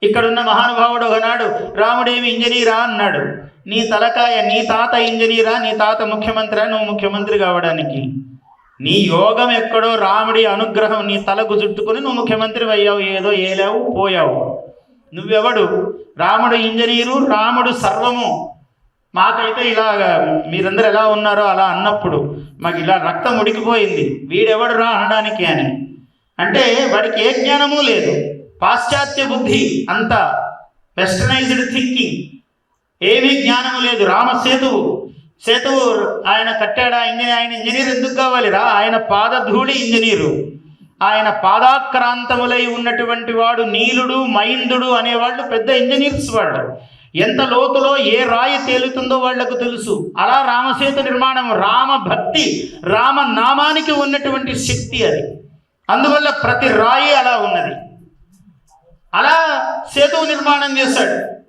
ఇక్కడున్న మహానుభావుడు ఒకనాడు రాముడేమి ఇంజనీరా అన్నాడు. నీ తలకాయ, నీ తాత ఇంజనీరా, నీ తాత ముఖ్యమంత్రి, నువ్వు ముఖ్యమంత్రి కావడానికి నీ యోగం ఎక్కడో, రాముడి అనుగ్రహం నీ తలకు చుట్టుకుని నువ్వు ముఖ్యమంత్రి అయ్యావు, ఏదో ఏలావు పోయావు. నువ్వెవడు? రాముడు ఇంజనీరు, రాముడు సర్వము. మాకైతే ఇలాగా మీరందరూ ఎలా ఉన్నారో అలా అన్నప్పుడు మాకు ఇలా రక్తం ఉడికిపోయింది, వీడెవడు రా అనడానికి అని. అంటే వాడికి ఏ జ్ఞానమూ లేదు, పాశ్చాత్య బుద్ధి, అంతా వెస్టర్నైజ్డ్ థింకింగ్, ఏమీ జ్ఞానము లేదు. సేతువు ఆయన కట్టాడా? ఆయన ఇంజనీర్ ఎందుకు కావాలిరా? ఆయన పాదధూళి ఇంజనీరు. ఆయన పాదాక్రాంతములై ఉన్నటువంటి వాడు నీలుడు, మైందుడు అనేవాళ్ళు పెద్ద ఇంజనీర్స్. వాళ్ళు ఎంత లోతులో ఏ రాయి తేలుతుందో వాళ్లకు తెలుసు. అలా రామసేతు నిర్మాణం, రామ భక్తి, రామనామానికి ఉన్నటువంటి శక్తి అది. అందువల్ల ప్రతి రాయి అలా ఉన్నది. అలా సేతువు నిర్మాణం చేశాడు.